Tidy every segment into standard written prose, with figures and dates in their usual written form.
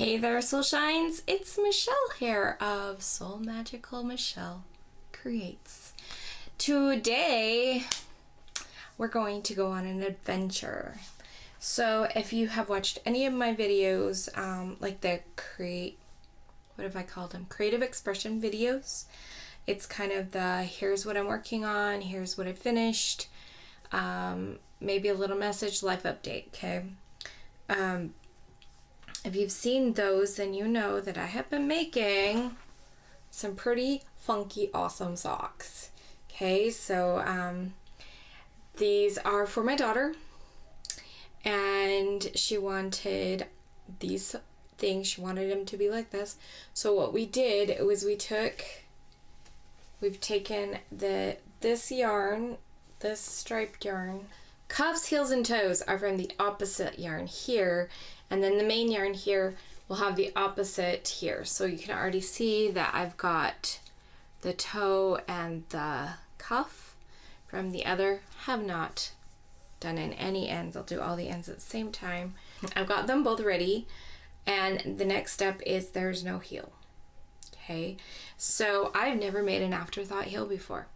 Hey there, Soul Shines! It's Michelle here of Soul Magical Michelle Creates. Today, we're going to go on an adventure. So, if you have watched any of my videos, like the what have I called them? Creative expression videos. It's kind of the here's what I'm working on, here's what I finished, maybe a little message, life update, okay? If you've seen those, then you know that I have been making some pretty funky, awesome socks. Okay, so these are for my daughter, and she wanted these things. She wanted them to be like this. So what we did was we've taken this yarn, this striped yarn. Cuffs, heels, and toes are from the opposite yarn here, and then the main yarn here will have the opposite here. So you can already see that I've got the toe and the cuff from the other. Have not done in any ends. I'll do all the ends at the same time. I've got them both ready, and the next step is there's no heel. Okay, so I've never made an Afterthought heel before.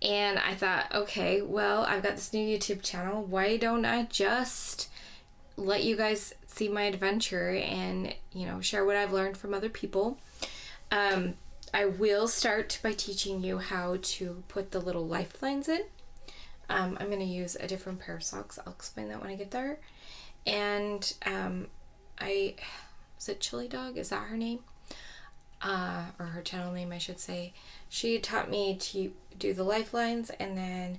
And I thought, okay, well, I've got this new YouTube channel. Why don't I just let you guys see my adventure and, you know, share what I've learned from other people. I will start by teaching you how to put the little lifelines in. I'm going to use a different pair of socks. I'll explain that when I get there. And was it Chili Dog? Is that her name? Or her channel name, I should say. She taught me to do the lifelines, and then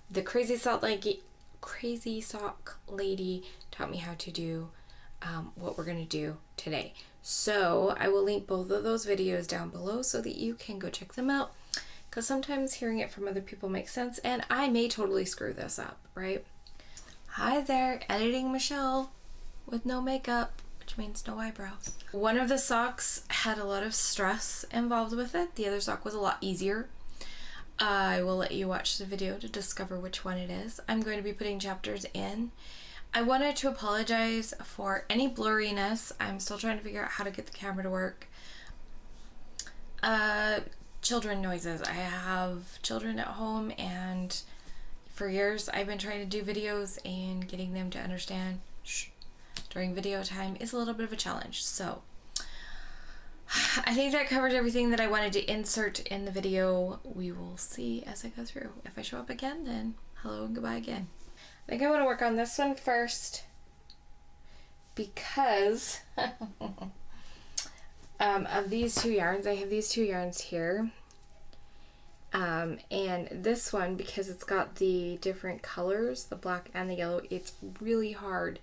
the Crazy Sock Lady taught me how to do what we're going to do today. So I will link both of those videos down below so that you can go check them out, because sometimes hearing it from other people makes sense, and I may totally screw this up, right? Hi there, editing Michelle with no makeup, which means no eyebrows. One of the socks had a lot of stress involved with it. The other sock was a lot easier. I will let you watch the video to discover which one it is. I'm going to be putting chapters in. I wanted to apologize for any blurriness. I'm still trying to figure out how to get the camera to work. Children noises. I have children at home, and for years I've been trying to do videos, and getting them to understand during video time is a little bit of a challenge. So I think that covers everything that I wanted to insert in the video. We will see as I go through. If I show up again, then hello and goodbye again. I think I want to work on this one first, because of these two yarns. I have these two yarns here, and this one, because it's got the different colors, the black and the yellow, it's really hard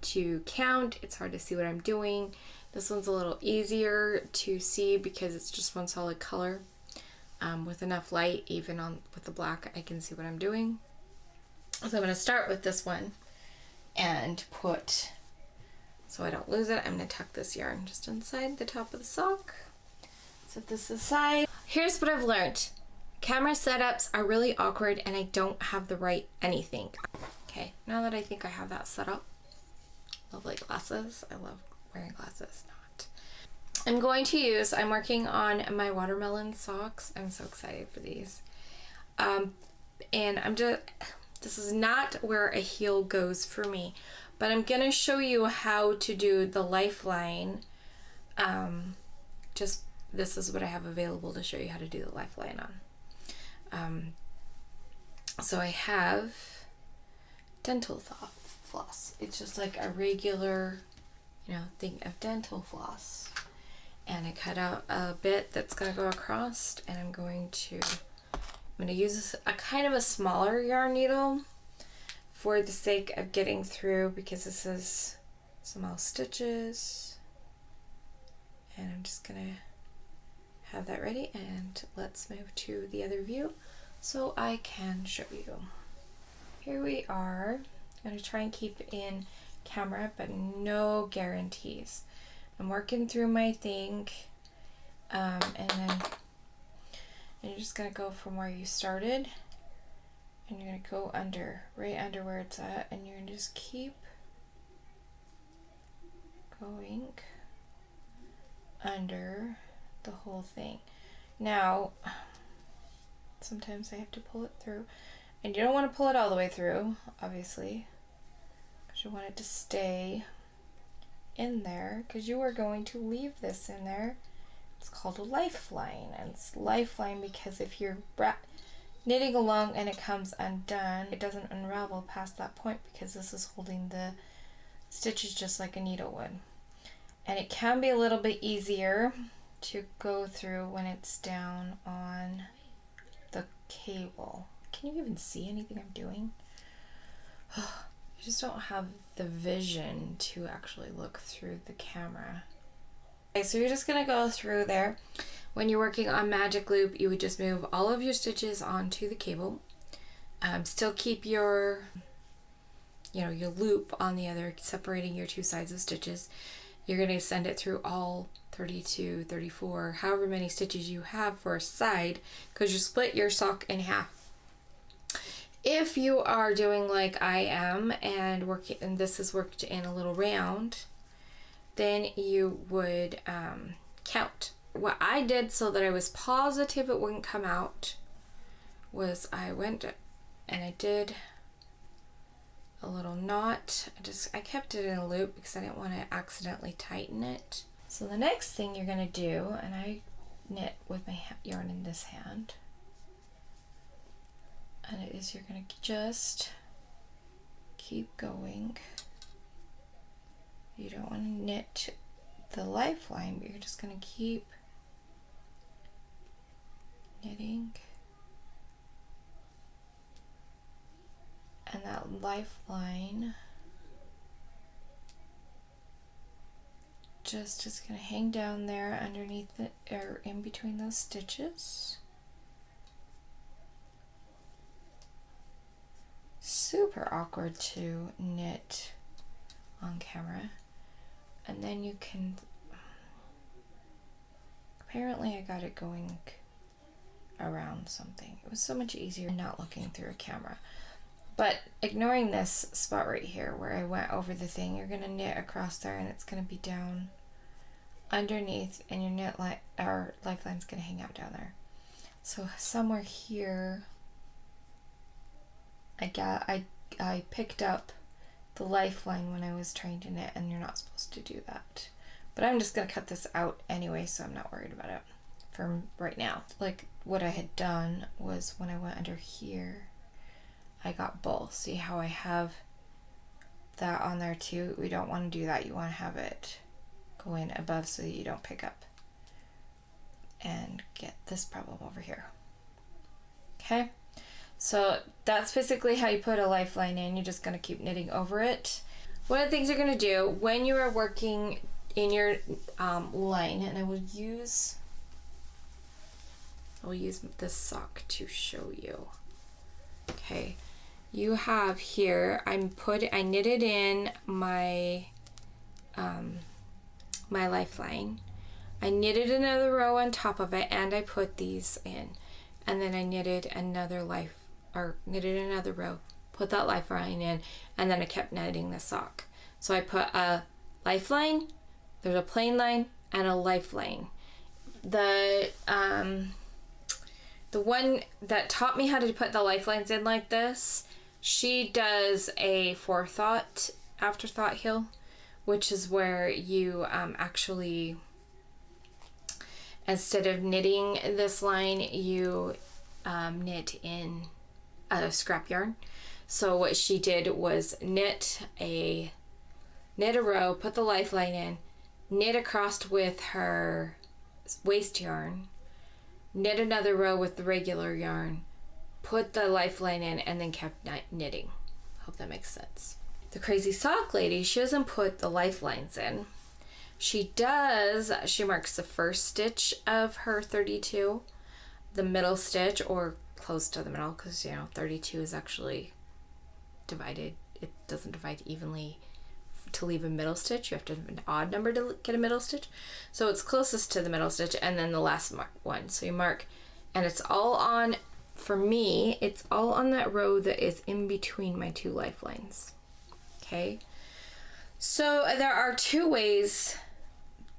to count. It's hard to see what I'm doing. This one's a little easier to see because it's just one solid color. With enough light, even with the black, I can see what I'm doing. So I'm going to start with this one and put, so I don't lose it, I'm going to tuck this yarn just inside the top of the sock. Set this aside. Here's what I've learned. Camera setups are really awkward, and I don't have the right anything. Okay, now that I think I have that set up, lovely glasses. I love wearing glasses. I'm working on my watermelon socks. I'm so excited for these. And this is not where a heel goes for me, but I'm gonna show you how to do the lifeline. This is what I have available to show you how to do the lifeline on. So I have dental floss. It's just like a regular, thing of dental floss. And I cut out a bit that's gonna go across, and I'm gonna use a kind of a smaller yarn needle for the sake of getting through, because this is small stitches. And I'm just gonna have that ready, and let's move to the other view so I can show you. Here we are. I'm gonna try and keep in camera, but no guarantees. I'm working through my thing, and then you're just gonna go from where you started, and you're gonna go right under where it's at, and you're gonna just keep going under the whole thing. Now, sometimes I have to pull it through, and you don't want to pull it all the way through, obviously, because you want it to stay in there, because you are going to leave this in there. It's called a lifeline, and it's lifeline because if you're knitting along and it comes undone, it doesn't unravel past that point because this is holding the stitches just like a needle would. And it can be a little bit easier to go through when it's down on the cable. Can you even see anything I'm doing? I just don't have the vision to actually look through the camera. Okay, so you're just gonna go through there. When you're working on magic loop, you would just move all of your stitches onto the cable. Still keep your your loop on the other, separating your two sides of stitches. You're gonna send it through all 32, 34, however many stitches you have for a side, because you split your sock in half. If you are doing like I am and this is worked in a little round, then you would count. What I did so that I was positive it wouldn't come out was I went and I did a little knot. I kept it in a loop because I didn't want to accidentally tighten it. So the next thing you're gonna do, and I knit with my yarn in this hand, and it is you're gonna just keep going. You don't want to knit the lifeline, but you're just gonna keep knitting. And that lifeline just is going to hang down there underneath it, or in between those stitches. Super awkward to knit on camera. And then you can, apparently I got it going around something. It was so much easier not looking through a camera. But ignoring this spot right here where I went over the thing, you're gonna knit across there and it's gonna be down underneath, and your lifeline's gonna hang out down there. So somewhere here, I picked up the lifeline when I was trying to knit, and you're not supposed to do that. But I'm just gonna cut this out anyway, so I'm not worried about it for right now. Like what I had done was when I went under here, I got both. See how I have that on there too? We don't want to do that. You want to have it go in above so that you don't pick up and get this problem over here. Okay, so that's basically how you put a lifeline in. You're just going to keep knitting over it. One of the things you're going to do when you are working in your line, and I will use this sock to show you. Okay, you have here, I knitted in my my lifeline. I knitted another row on top of it, and I put these in, and then I knitted another row, put that lifeline in, and then I kept knitting the sock. So I put a lifeline, there's a plain line, and a lifeline. The one that taught me how to put the lifelines in like this, she does a Forethought Afterthought heel, which is where you actually, instead of knitting this line, you knit in a scrap yarn. So what she did was knit a row, put the lifeline in, knit across with her waist yarn, knit another row with the regular yarn, put the lifeline in, and then kept knitting. Hope that makes sense. The crazy sock lady, she doesn't put the lifelines in. She marks the first stitch of her 32, the middle stitch, or close to the middle, because 32 is actually divided. It doesn't divide evenly to leave a middle stitch. You have to have an odd number to get a middle stitch. So it's closest to the middle stitch, and then the last one. So you mark, and it's all on, for me, it's all on that row that is in between my two lifelines. Okay, So there are two ways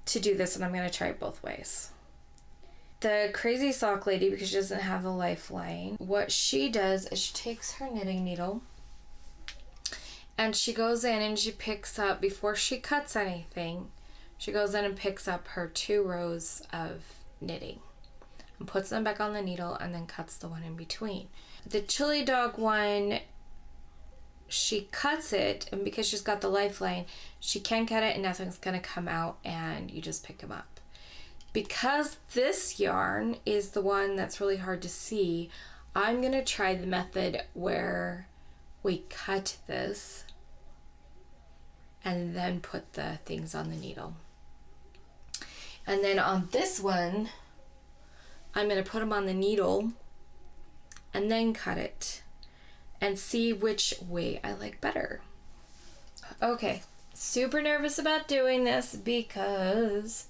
to do this, and I'm going to try it both ways. The crazy sock lady, because she doesn't have the lifeline, what she does is she takes her knitting needle and she goes in and she picks up, before she cuts anything, she goes in and picks up her 2 rows of knitting and puts them back on the needle and then cuts the one in between. The chili dog one, she cuts it, and because she's got the lifeline, she can cut it and nothing's gonna come out and you just pick them up. Because this yarn is the one that's really hard to see, I'm gonna try the method where we cut this and then put the things on the needle. And then on this one, I'm gonna put them on the needle and then cut it and see which way I like better. Okay, super nervous about doing this because,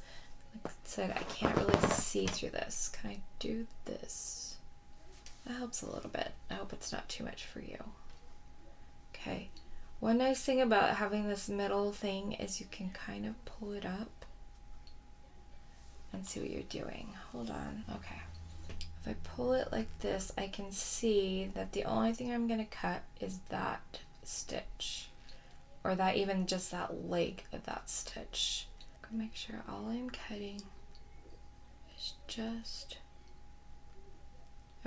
like I said, I can't really see through this. Can I do this? That helps a little bit. I hope it's not too much for you. Okay, one nice thing about having this middle thing is you can kind of pull it up and see what you're doing. Hold on. Okay. If I pull it like this, I can see that the only thing I'm gonna cut is that stitch, or that even just that leg of that stitch. I'm gonna make sure all I'm cutting is just,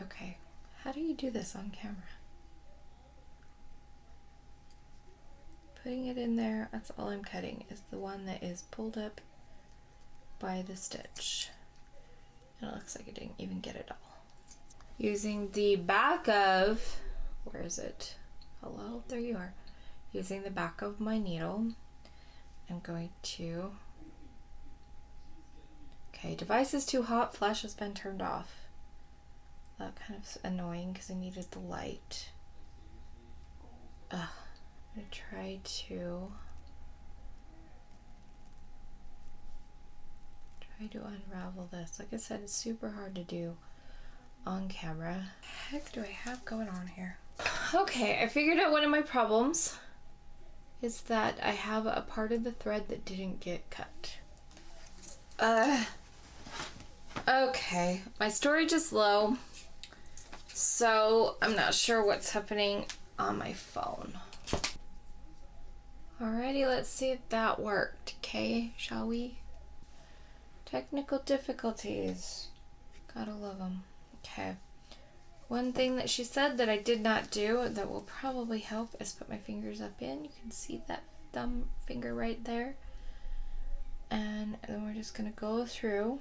okay, how do you do this on camera? Putting it in there, that's all I'm cutting, is the one that is pulled up by the stitch. And it looks like I didn't even get it all. Using the back of, where is it? Hello, there you are. Using the back of my needle, I'm going to, okay, device is too hot, flash has been turned off. That kind of annoying because I needed the light. I'm gonna try to unravel this. Like I said, it's super hard to do on camera. What the heck do I have going on here? Okay, I figured out one of my problems is that I have a part of the thread that didn't get cut. Okay, my storage is low, so I'm not sure what's happening on my phone. Alrighty, let's see if that worked. Okay, shall we? Technical difficulties. Gotta love them. Okay. One thing that she said that I did not do that will probably help is put my fingers up in. You can see that thumb finger right there. And then we're just gonna go through.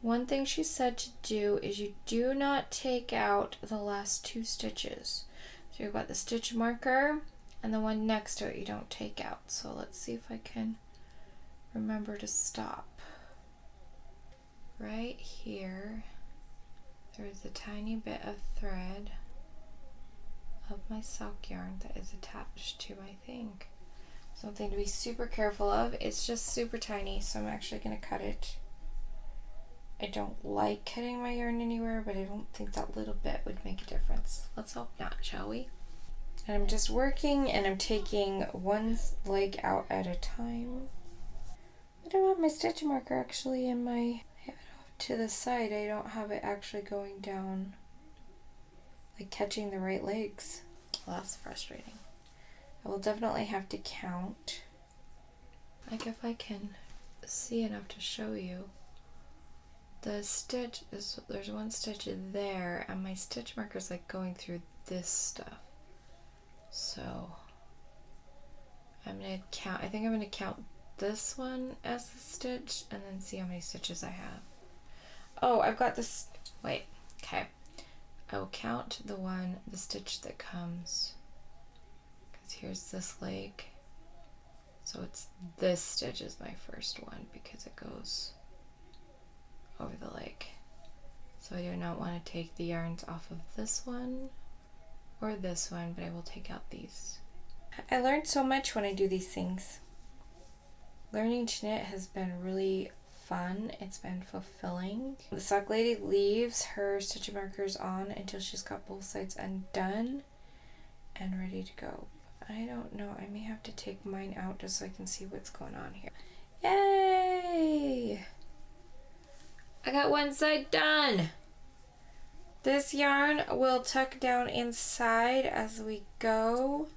One thing she said to do is you do not take out the last 2 stitches. So you've got the stitch marker and the one next to it you don't take out. So let's see if I can remember to stop. Right here, there's a tiny bit of thread of my sock yarn that is attached to my thing. Something to be super careful of. It's just super tiny, so I'm actually going to cut it. I don't like cutting my yarn anywhere, but I don't think that little bit would make a difference. Let's hope not, shall we? And I'm just working and I'm taking one leg out at a time. I don't have my stitch marker actually in my, to the side. I don't have it actually going down, like catching the right legs. Well, that's frustrating. I will definitely have to count. Like if I can see enough to show you. The stitch is, there's one stitch in there and my stitch marker is like going through this stuff. So I'm gonna count, I think I'm gonna count this one as the stitch and then see how many stitches I have. Oh, I've got this, wait, okay. I will count the stitch that comes, because here's this leg. So it's this stitch is my first one because it goes over the leg. So I do not want to take the yarns off of this one or this one, but I will take out these. I learned so much when I do these things. Learning to knit has been really fun. It's been fulfilling. The sock lady leaves her stitch markers on until she's got both sides undone and ready to go. I don't know. I may have to take mine out just so I can see what's going on here. Yay! I got one side done. This yarn will tuck down inside as we go.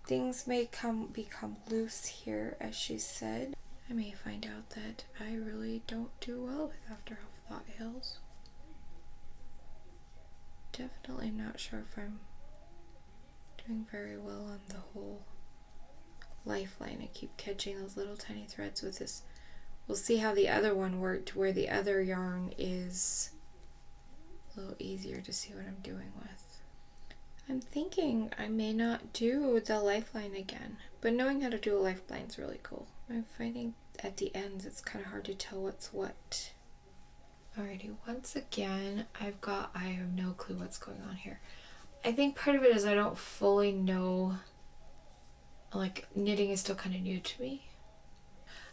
Things may become loose here, as she said. I may find out that I really don't do well with Afterthought Heels. Definitely not sure if I'm doing very well on the whole lifeline. I keep catching those little tiny threads with this. We'll see how the other one worked, where the other yarn is a little easier to see what I'm doing with. I'm thinking I may not do the lifeline again, but knowing how to do a lifeline is really cool. I'm finding at the ends it's kind of hard to tell what's what. Alrighty, once again, I have no clue what's going on here. I think part of it is I don't fully know, like, knitting is still kind of new to me.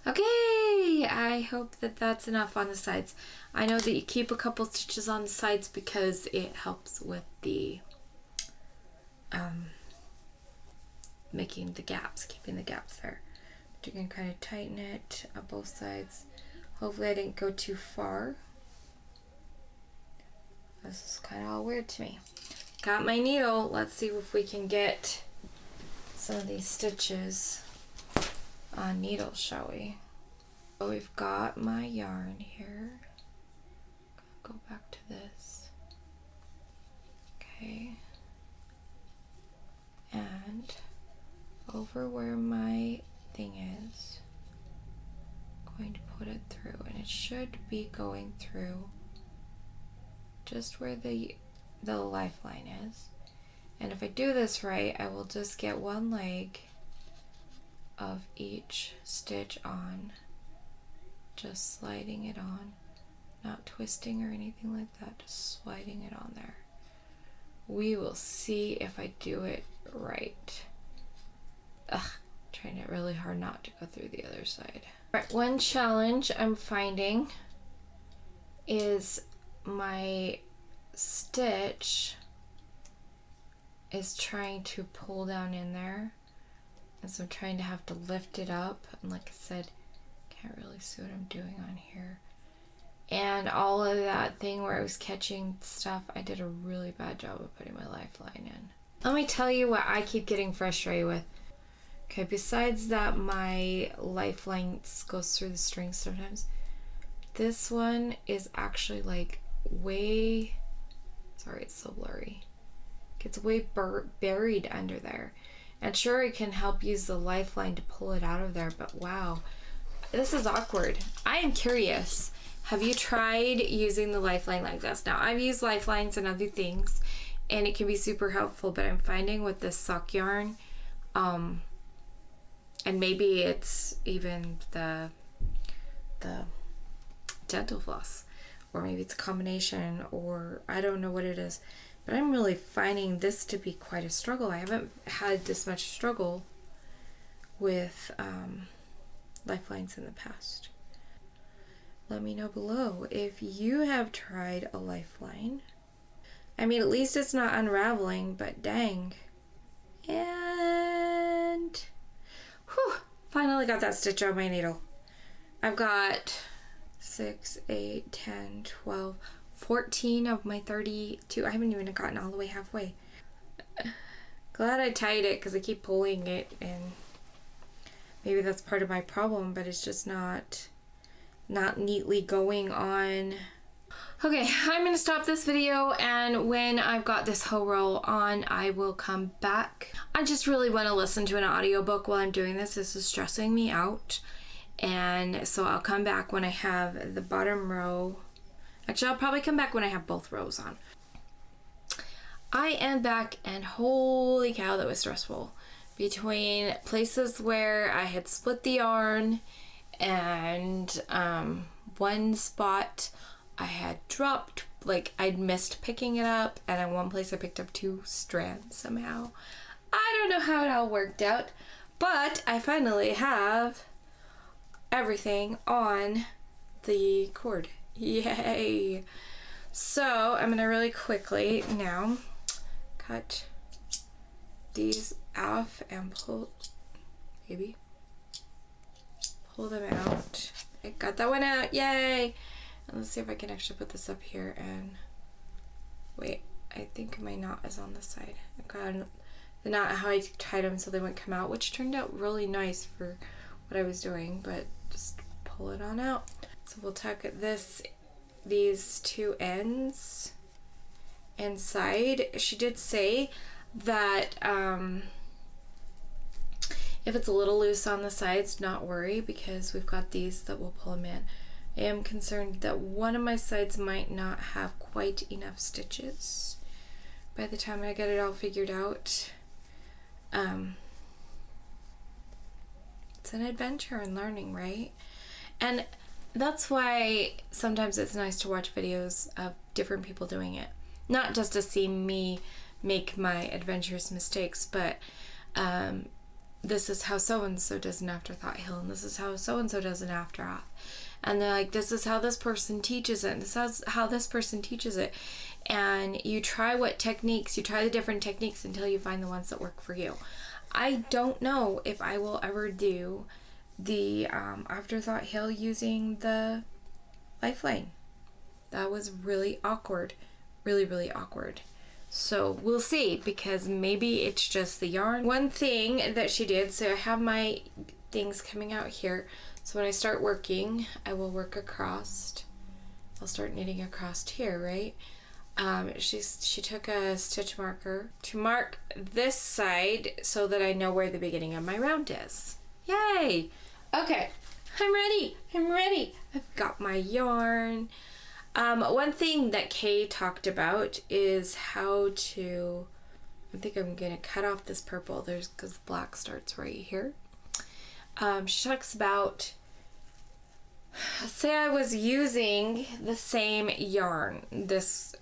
Okay, I hope that that's enough on the sides. I know that you keep a couple stitches on the sides because it helps with the making the gaps, keeping the gaps there. But you can kind of tighten it on both sides. Hopefully I didn't go too far. This is kind of all weird to me. Got my needle. Let's see if we can get some of these stitches on needle, shall we? So we've got my yarn here. Go back to this. Okay. And over where my thing is, I'm going to put it through, and it should be going through just where the lifeline is. And if I do this right, I will just get one leg of each stitch on, just sliding it on, not twisting or anything like that, just sliding it on there. We will see if I do it right. Ugh, trying it really hard not to go through the other side. All right, one challenge I'm finding is my stitch is trying to pull down in there, and so I'm trying to have to lift it up, and like I said, can't really see what I'm doing on here. And all of that thing where I was catching stuff, I did a really bad job of putting my lifeline in. Let me tell you what I keep getting frustrated with. Okay, besides that my lifeline goes through the strings sometimes, this one is actually like way, sorry it's so blurry, gets way buried under there. And sure, it can help use the lifeline to pull it out of there, but wow, this is awkward. I am curious, have you tried using the lifeline like this? Now, I've used lifelines and other things, and it can be super helpful, but I'm finding with this sock yarn, and maybe it's even the dental floss, or maybe it's a combination, or I don't know what it is, but I'm really finding this to be quite a struggle. I haven't had this much struggle with lifelines in the past. Let me know below if you have tried a lifeline. I mean, at least it's not unraveling, but dang. And whew, finally got that stitch on my needle. I've got 6, 8, 10, 12, 14 of my 32. I haven't even gotten all the way halfway. Glad I tied it because I keep pulling it, and maybe that's part of my problem, but it's just not neatly going on. Okay, I'm gonna stop this video, and when I've got this hoe roll on, I will come back. I just really want to listen to an audiobook while I'm doing this. This is stressing me out, and so I'll come back when I have the bottom row. Actually, I'll probably come back when I have both rows on. I am back, and holy cow, that was stressful. Between places where I had split the yarn, and one spot I had dropped, like I'd missed picking it up, and in one place I picked up 2 strands somehow. I don't know how it all worked out, but I finally have everything on the cord. Yay! So I'm gonna really quickly now cut these off and pull, maybe pull them out. I got that one out, yay! And let's see if I can actually put this up here and wait, I think my knot is on this side. I got the knot how I tied them so they wouldn't come out, which turned out really nice for what I was doing, but just pull it on out. So we'll tuck these two ends inside. She did say that if it's a little loose on the sides, not worry, because we've got these that will pull them in. I am concerned that one of my sides might not have quite enough stitches by the time I get it all figured out. It's an adventure in learning, right? And that's why sometimes it's nice to watch videos of different people doing it. Not just to see me make my adventurous mistakes, but this is how so-and-so does an Afterthought heel, and this is how so-and-so does an Afterthought. And they're like, this is how this person teaches it, and this is how this person teaches it. And you try the different techniques until you find the ones that work for you. I don't know if I will ever do the Afterthought heel using the lifeline. That was really awkward. Really, really awkward. So we'll see, because maybe it's just the yarn. One thing that she did, so I have my things coming out here. So when I start working, I will work across. I'll start knitting across here, right? She took a stitch marker to mark this side so that I know where the beginning of my round is. Yay! Okay, I'm ready. I'm ready. I've got my yarn. One thing that Kay talked about is how to, I think I'm gonna cut off this purple because the black starts right here. She talks about, say I was using the same yarn, this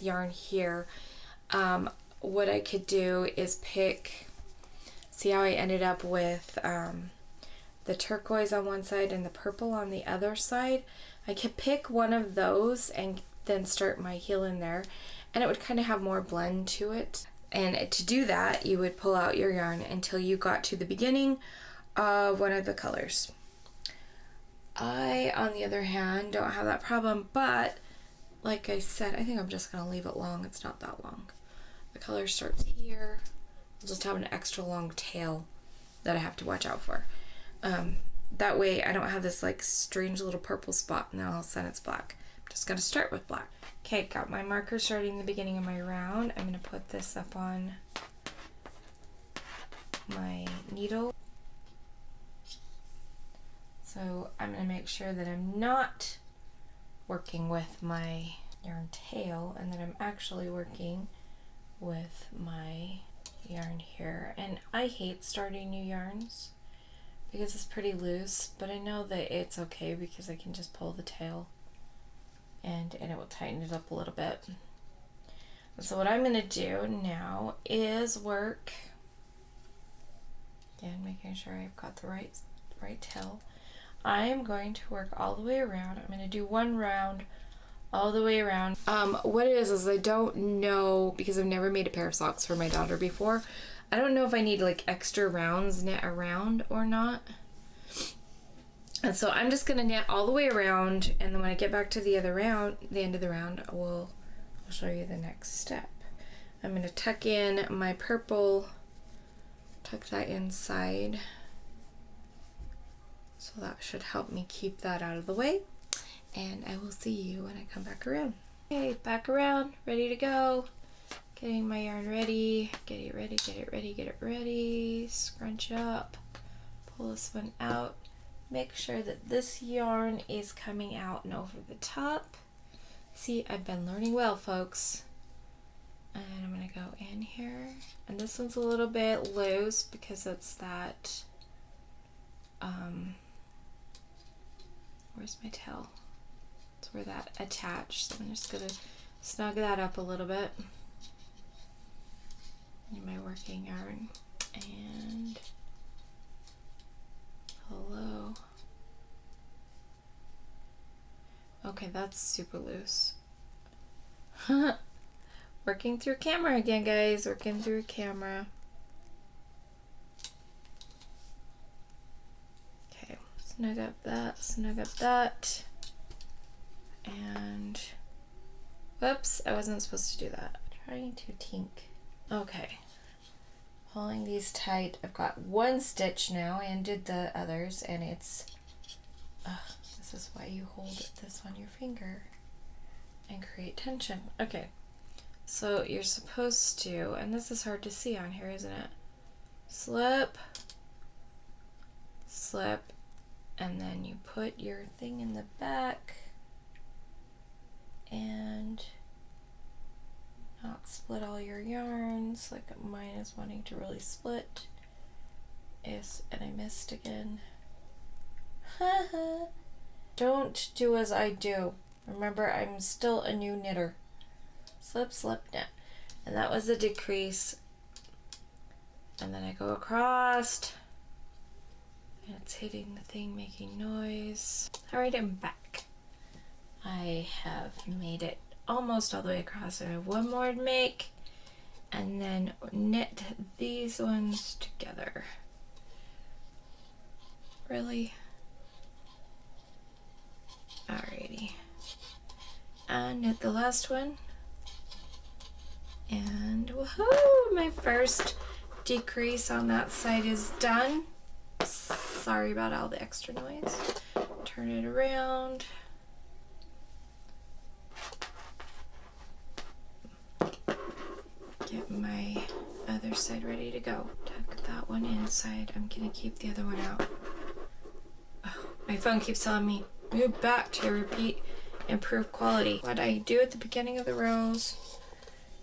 yarn here, what I could do is pick, see how I ended up with the turquoise on one side and the purple on the other side. I could pick one of those and then start my heel in there, and it would kind of have more blend to it. And to do that, you would pull out your yarn until you got to the beginning of one of the colors. I, on the other hand, don't have that problem, but like I said, I think I'm just gonna leave it long. It's not that long. The color starts here. I'll just have an extra long tail that I have to watch out for. That way I don't have this like strange little purple spot and then all of a sudden it's black. I'm just gonna start with black. Okay, got my marker starting the beginning of my round. I'm gonna put this up on my needle. So I'm gonna make sure that I'm not working with my yarn tail and that I'm actually working with my yarn here. And I hate starting new yarns because it's pretty loose, but I know that it's okay because I can just pull the tail and it will tighten it up a little bit. And so what I'm gonna do now is work, again, making sure I've got the right tail. I'm going to work all the way around. I'm gonna do one round all the way around. What it is I don't know, because I've never made a pair of socks for my daughter before. I don't know if I need like extra rounds knit around or not. And so I'm just gonna knit all the way around, and then when I get back to the other round, the end of the round, I'll show you the next step. I'm gonna tuck in my purple, tuck that inside. So that should help me keep that out of the way. And I will see you when I come back around. Okay, back around, ready to go. Getting my yarn ready, get it ready, get it ready, get it ready. Scrunch up, pull this one out. Make sure that this yarn is coming out and over the top. See, I've been learning well, folks. And I'm gonna go in here. And this one's a little bit loose because it's that, where's my tail? It's where that attached. So I'm just gonna snug that up a little bit in my working yarn. And hello. Okay, that's super loose. Working through camera again, guys. Working through camera. snug up that, and whoops, I wasn't supposed to do that. Trying to tink. Okay, pulling these tight. I've got one stitch now. I undid the others, and it's this is why you hold this on your finger and create tension. Okay, so you're supposed to, and this is hard to see on here, isn't it? Slip, slip, and then you put your thing in the back and not split all your yarns like mine is wanting to really split. Yes, and I missed again. Don't do as I do. Remember, I'm still a new knitter. Slip, slip, knit. And that was a decrease. And then I go across. And it's hitting the thing, making noise. Alright, I'm back. I have made it almost all the way across. I have one more to make. And then knit these ones together. Really? Alrighty. And knit the last one. And woohoo! My first decrease on that side is done. Sorry about all the extra noise. Turn it around. Get my other side ready to go. Tuck that one inside. I'm gonna keep the other one out. Oh, my phone keeps telling me, move back to repeat improved quality. What I do at the beginning of the rows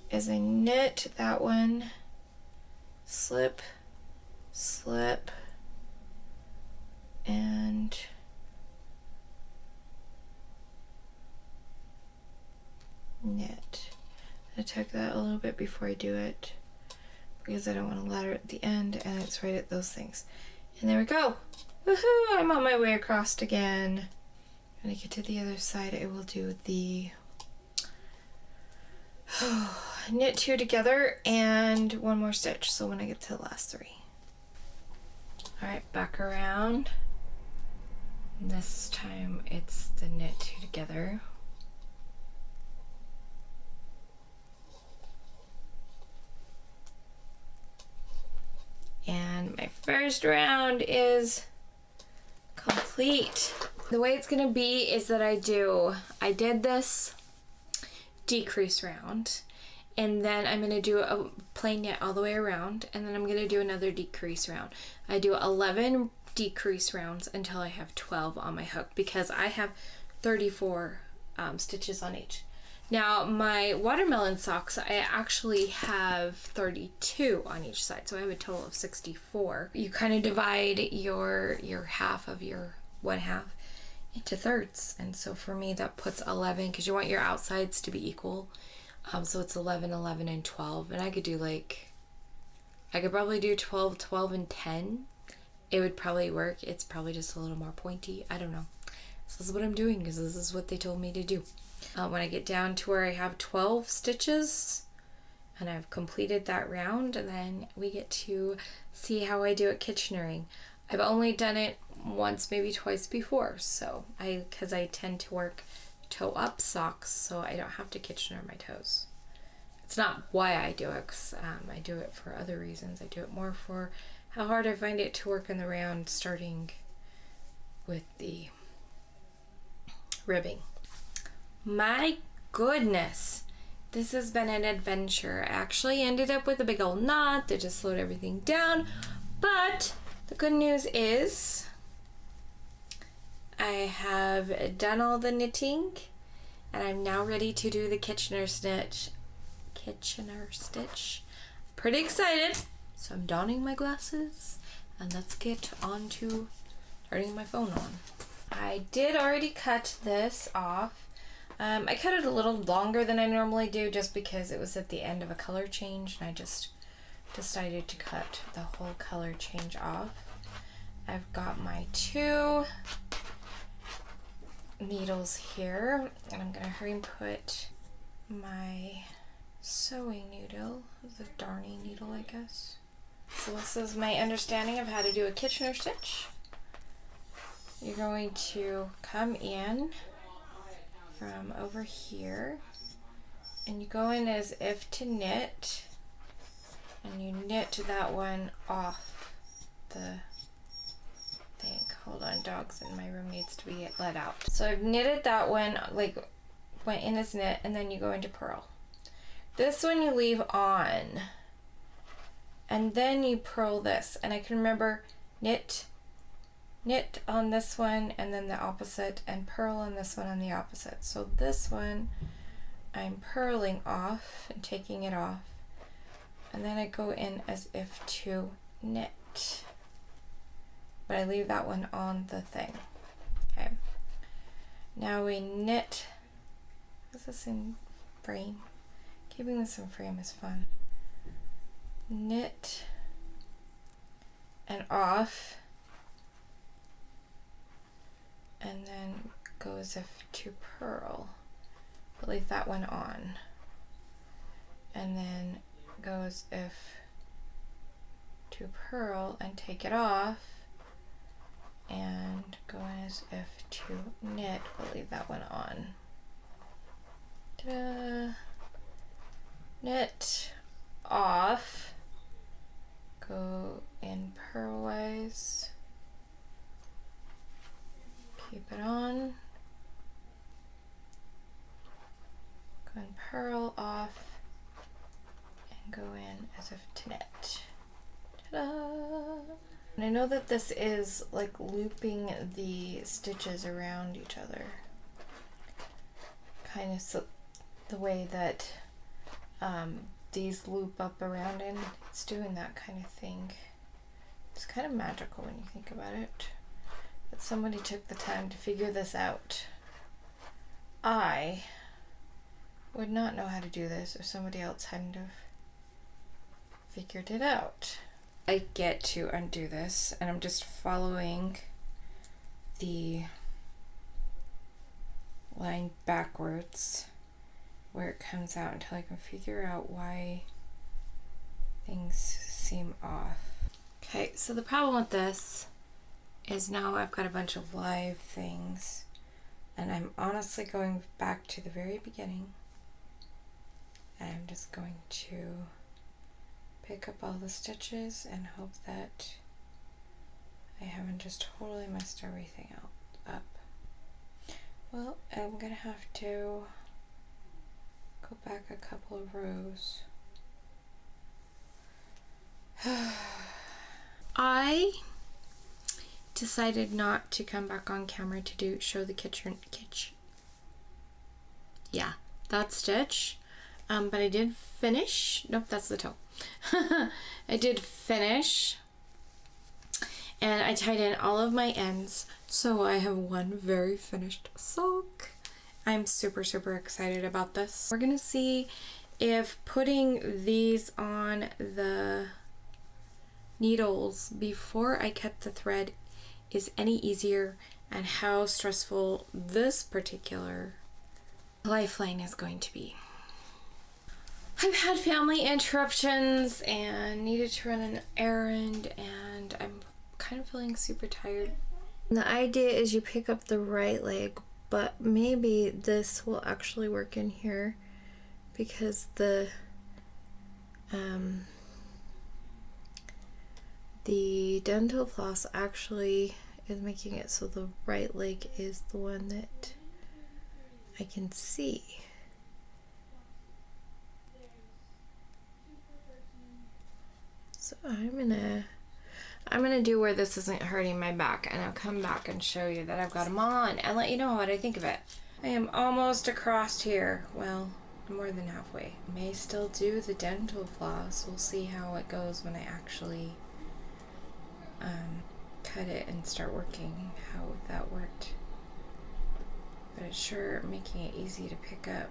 is I knit that one, slip, slip, and knit. I tuck that a little bit before I do it because I don't want to ladder at the end, and it's right at those things. And there we go. Woohoo! I'm on my way across again. When I get to the other side, I will do the knit two together and one more stitch. So when I get to the last three. Alright, back around. This time it's the knit two together. And my first round is complete. The way it's gonna be is that I did this decrease round, and then I'm gonna do a plain knit all the way around, and then I'm gonna do another decrease round. I do 11 decrease rounds until I have 12 on my hook because I have 34 stitches on each. Now my watermelon socks, I actually have 32 on each side, so I have a total of 64. You kind of divide your half of your one half into thirds, and so for me that puts 11 because you want your outsides to be equal. So it's 11, 11, and 12, and I could probably do 12, 12, and 10. It would probably work. It's probably just a little more pointy. I don't know. This is what I'm doing because this is what they told me to do. When I get down to where I have 12 stitches and I've completed that round, and then we get to see how I do at Kitchener-ing. I've only done it once, maybe twice before, so because I tend to work toe up socks, so I don't have to Kitchener my toes. It's not why I do it, because I do it for other reasons. I do it more for how hard I find it to work in the round, starting with the ribbing. My goodness, this has been an adventure. I actually ended up with a big old knot that just slowed everything down, but the good news is I have done all the knitting, and I'm now ready to do the Kitchener stitch. Pretty excited, so I'm donning my glasses and let's get on to turning my phone on. I did already cut this off. I cut it a little longer than I normally do just because it was at the end of a color change, and I just decided to cut the whole color change off. I've got my 2 needles here, and I'm gonna hurry and put my sewing needle, the darning needle, I guess. So this is my understanding of how to do a Kitchener stitch. you're going to come in from over here, and you go in as if to knit, and you knit that one off the thing. Hold on, dogs in my room needs to be let out. So I've knitted that one, like went in as knit, and then you go into purl. This one you leave on, and then you purl this, and I can remember knit on this one and then the opposite, and purl on this one and the opposite. So this one I'm purling off and taking it off, and then I go in as if to knit, but I leave that one on the thing. Okay, now we knit. Is this in frame? Keeping this in frame is fun. Knit and off, and then go as if to purl, but leave that one on, and then go as if to purl and take it off, and go as if to knit, but leave that one on. Ta-da! Knit off, go in purlwise, keep it on, go and purl off, and go in as if to knit. Ta-da! And I know that this is like looping the stitches around each other, kind of so the way that these loop up around, and it's doing that kind of thing. It's kind of magical when you think about it, that somebody took the time to figure this out. I would not know how to do this if somebody else hadn't have figured it out. I get to undo this, and I'm just following the line backwards where it comes out until I can figure out why things seem off. Okay, so the problem with this is now I've got a bunch of live things, and I'm honestly going back to the very beginning, and I'm just going to pick up all the stitches and hope that I haven't just totally messed everything up. Well, I'm gonna have to go back a couple of rows. I decided not to come back on camera to show the that stitch, but I did finish. Nope, that's the toe. I did finish, and I tied in all of my ends, so I have one very finished sock. I'm super excited about this. We're gonna see if putting these on the needles before I cut the thread is any easier, and how stressful this particular lifeline is going to be. I've had family interruptions and needed to run an errand, and I'm kind of feeling super tired. The idea is you pick up the right leg, but maybe this will actually work in here because the dental floss actually is making it so the right leg is the one that I can see. So I'm gonna do where this isn't hurting my back, and I'll come back and show you that I've got them on and let you know what I think of it. I am almost across here. Well, more than halfway. May still do the dental floss. We'll see how it goes when I actually cut it and start working, how that worked. But it's sure making it easy to pick up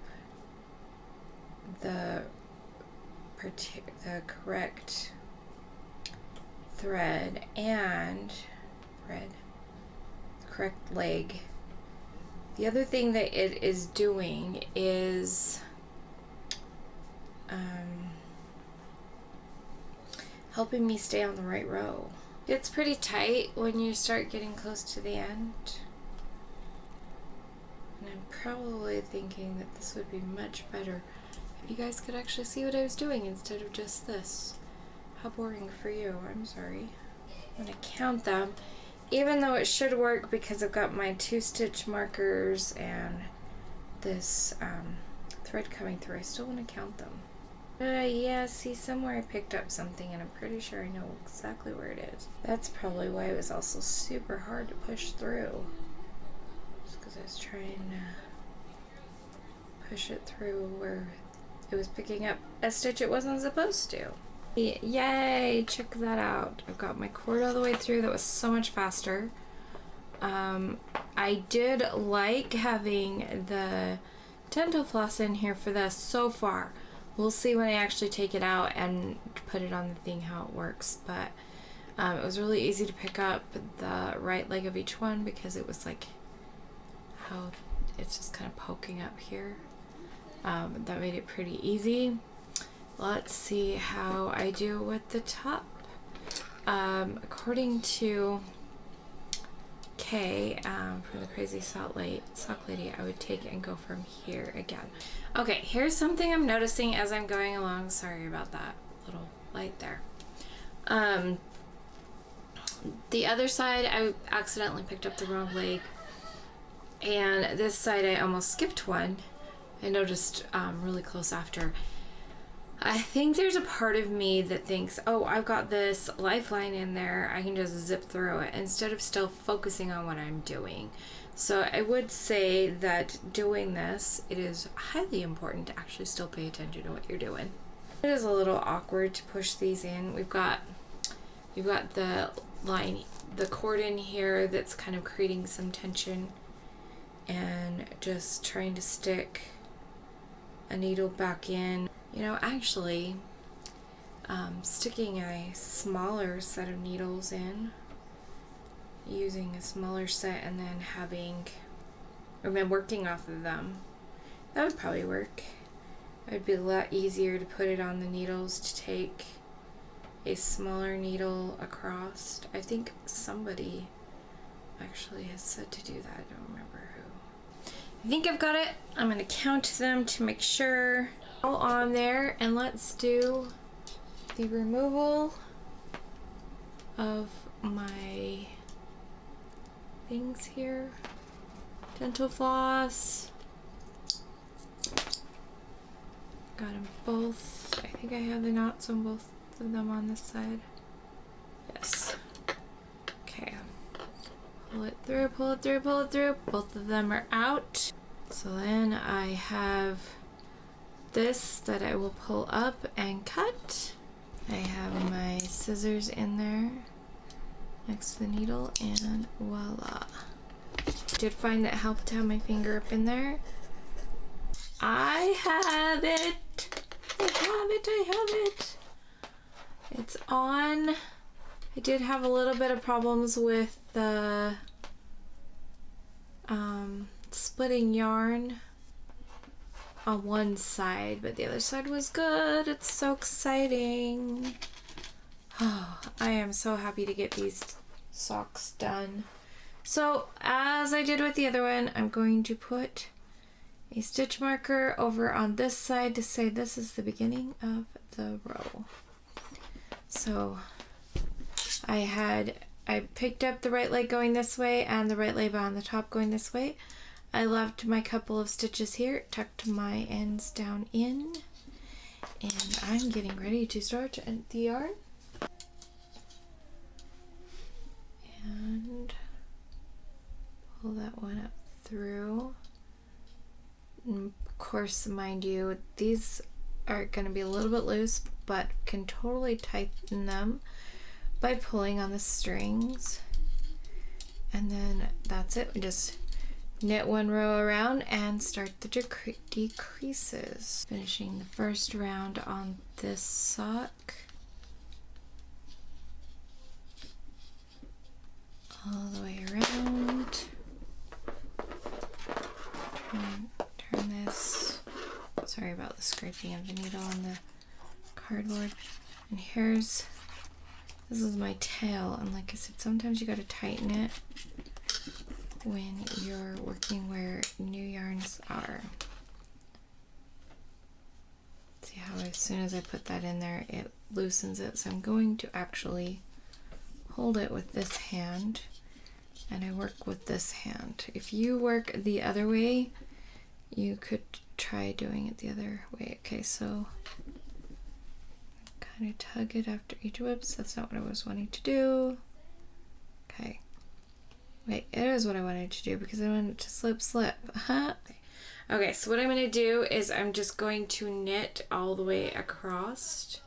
the correct thread and correct leg. The other thing that it is doing is helping me stay on the right row. It's pretty tight when you start getting close to the end. And I'm probably thinking that this would be much better if you guys could actually see what I was doing instead of just this. How boring for you, I'm sorry. I'm gonna count them, even though it should work because I've got my 2-stitch markers and this thread coming through. I still want to count them. Yeah, see, somewhere I picked up something and I'm pretty sure I know exactly where it is. That's probably why it was also super hard to push through. Just because I was trying to push it through where it was picking up a stitch it wasn't supposed to. Yay, check that out. I've got my cord all the way through. That was so much faster. I did like having the dental floss in here for this so far. We'll see when I actually take it out and put it on the thing how it works, but it was really easy to pick up the right leg of each one because it was like how it's just kind of poking up here. That made it pretty easy. Let's see how I do with the top. According to Kay from the Crazy Sock Lady, I would take it and go from here again. Okay, here's something I'm noticing as I'm going along. Sorry about that little light there. The other side, I accidentally picked up the wrong leg, and this side I almost skipped one. I noticed really close after. I think there's a part of me that thinks, oh, I've got this lifeline in there, I can just zip through it, instead of still focusing on what I'm doing. So I would say that doing this, it is highly important to actually still pay attention to what you're doing. It is a little awkward to push these in. You've got the line, the cord in here that's kind of creating some tension, and just trying to stick a needle back in. You know, actually, sticking a smaller set of needles in, using a smaller set and then working off of them, that would probably work. It would be a lot easier to put it on the needles to take a smaller needle across. I think somebody actually has said to do that. I don't remember who. I think I've got it. I'm going to count them to make sure. All on there, and let's do the removal of my things here. Dental floss. Got them both. I think I have the knots on both of them on this side. Yes. Okay. Pull it through, pull it through, pull it through. Both of them are out. So then I have this that I will pull up and cut. I have my scissors in there next to the needle, and voila. Did find that helped to have my finger up in there. I have it. I have it. I have it. It's on. I did have a little bit of problems with the splitting yarn on one side, but the other side was good. It's so exciting. Oh, I am so happy to get these socks done. So as I did with the other one, I'm going to put a stitch marker over on this side to say this is the beginning of the row. So I picked up the right leg going this way and the right leg on the top going this way. I left my couple of stitches here, tucked my ends down in, and I'm getting ready to start the yarn. And pull that one up through. And of course, mind you, these are going to be a little bit loose, but can totally tighten them by pulling on the strings. And then that's it. We just knit one row around and start the decreases. Finishing the first round on this sock. All the way around. Turn this. Sorry about the scraping of the needle on the cardboard. And here's This is my tail, and like I said, sometimes you gotta tighten it when you're working where new yarns are. See how as soon as I put that in there, it loosens it. So I'm going to actually hold it with this hand, and I work with this hand. If you work the other way, you could try doing it the other way. Okay, so kind of tug it after each whips. That's not what I was wanting to do. Okay. Wait, it is what I wanted to do because I wanted it to slip. Okay, so what I'm going to do is I'm just going to knit all the way across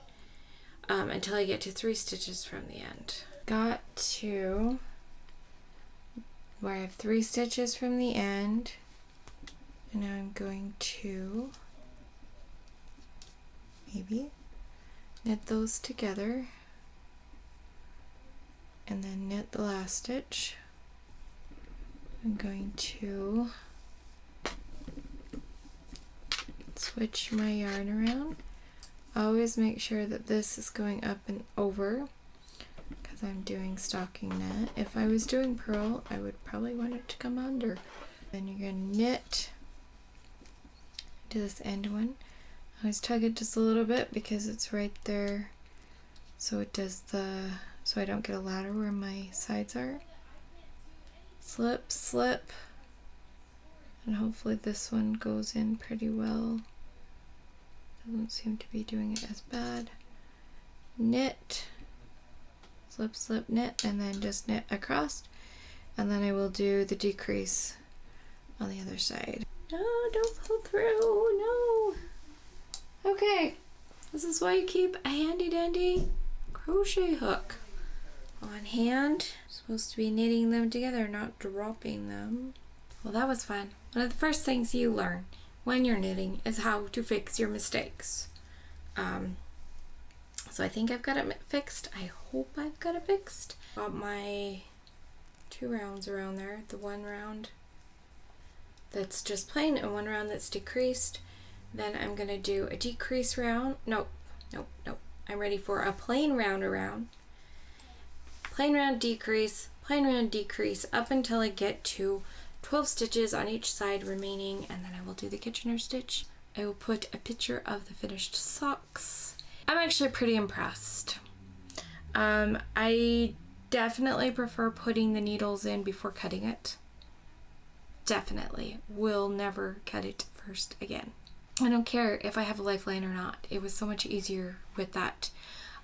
until I get to 3 stitches from the end. Got to where I have 3 stitches from the end, and now I'm going to maybe knit those together and then knit the last stitch. I'm going to switch my yarn around. Always make sure that this is going up and over because I'm doing stocking knit. If I was doing purl, I would probably want it to come under. Then you're going to knit to this end one. Always tug it just a little bit because it's right there, so it does so I don't get a ladder where my sides are. Slip, slip, and hopefully this one goes in pretty well. Doesn't seem to be doing it as bad. Knit, slip, slip, knit, and then just knit across, and then I will do the decrease on the other side. No, don't pull through, no. Okay, this is why you keep a handy dandy crochet hook on hand. Supposed to be knitting them together, not dropping them. Well, that was fun. One of the first things you learn when you're knitting is how to fix your mistakes. So I think I've got it fixed. I hope I've got it fixed. Got my 2 rounds around there. The 1 round that's just plain and 1 round that's decreased. Then I'm gonna do a decrease round. Nope. I'm ready for a plain round around. Plain round, decrease, up until I get to 12 stitches on each side remaining, and then I will do the Kitchener stitch. I will put a picture of the finished socks. I'm actually pretty impressed. I definitely prefer putting the needles in before cutting it. Definitely. Will never cut it first again. I don't care if I have a lifeline or not. It was so much easier with that.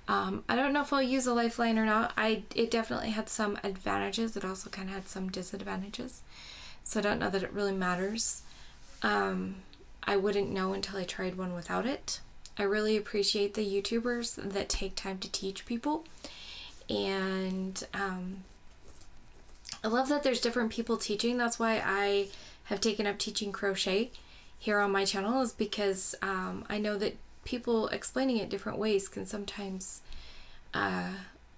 I don't know if I'll use a lifeline or not. It definitely had some advantages. It also kind of had some disadvantages. So I don't know that it really matters. I wouldn't know until I tried one without it. I really appreciate the YouTubers that take time to teach people. And I love that there's different people teaching. That's why I have taken up teaching crochet here on my channel, is because I know that people explaining it different ways can sometimes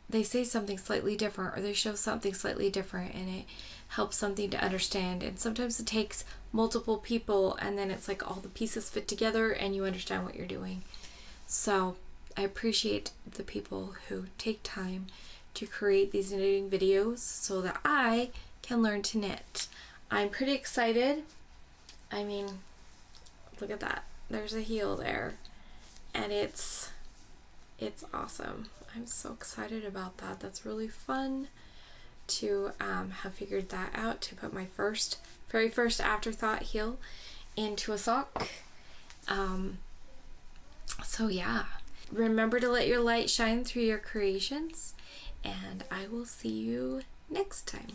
they say something slightly different, or they show something slightly different, and it helps something to understand. And sometimes it takes multiple people, and then it's like all the pieces fit together and you understand what you're doing. So I appreciate the people who take time to create these knitting videos so that I can learn to knit. I'm pretty excited. I mean, look at that. There's a heel there. And it's awesome. I'm so excited about that. That's really fun to have figured that out, to put my very first Afterthought heel into a sock. So yeah, remember to let your light shine through your creations, and I will see you next time.